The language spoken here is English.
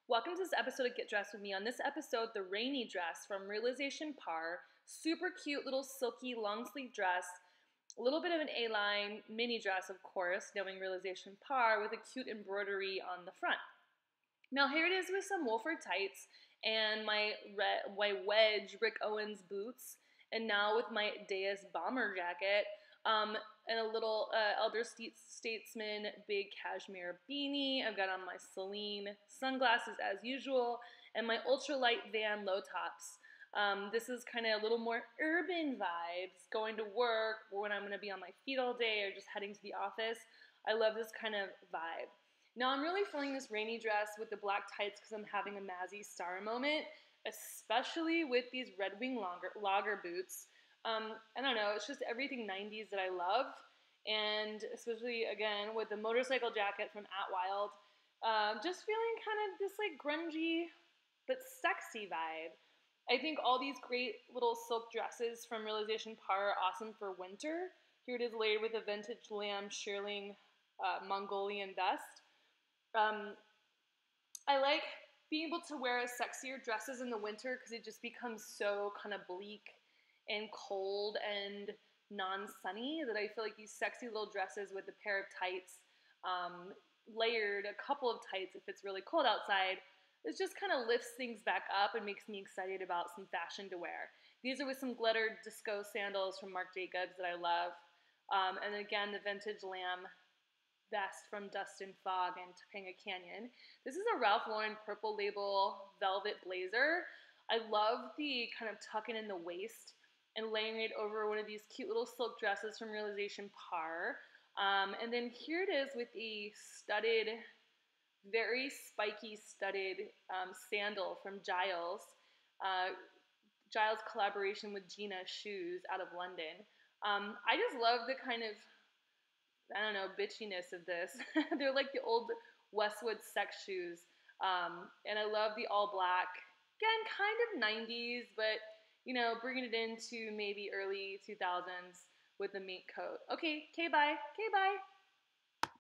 Welcome to this episode of Get Dressed With Me. On this episode, the Rainey dress from Realisation Par. Super cute little silky long sleeve dress. A little bit of an A-line mini dress, of course, knowing Realisation Par, with a cute embroidery on the front. Now here it is with some Wolford tights and my wedge Rick Owens boots, and now with my Deus bomber jacket, and a little Elder Statesman big cashmere beanie. I've got on my Celine sunglasses as usual, and my ultralight Van low tops. This is kind of a little more urban vibes, going to work, or when I'm going to be on my feet all day, or just heading to the office. I love this kind of vibe. Now I'm really feeling this Rainy dress with the black tights because I'm having a Mazzy Star moment, especially with these Red Wing logger boots. I don't know, it's just everything 90s that I love, and especially, again, with the motorcycle jacket from At Wild. Just feeling kind of this like grungy but sexy vibe. I think all these great little silk dresses from Realisation Par are awesome for winter. Here it is layered with a vintage lamb shearling Mongolian vest. I like being able to wear sexier dresses in the winter because it just becomes so kind of bleak and cold and non-sunny that I feel like these sexy little dresses with a pair of tights, layered a couple of tights if it's really cold outside, it just kind of lifts things back up and makes me excited about some fashion to wear. These are with some glittered disco sandals from Marc Jacobs that I love. And then again, the vintage lamb vest from Dust and Fog and Topanga Canyon. This is a Ralph Lauren purple label velvet blazer. I love the kind of tucking in the waist and layering it over one of these cute little silk dresses from Realisation Par. And then here it is with a studded, very spiky studded sandal from Giles. Giles' collaboration with Gina Shoes out of London. I just love the kind of, I don't know, bitchiness of this. They're like the old Westwood sex shoes. And I love the all black. Again, kind of 90s, but, you know, bringing it into maybe early 2000s with the mink coat. Okay, bye. Okay, bye.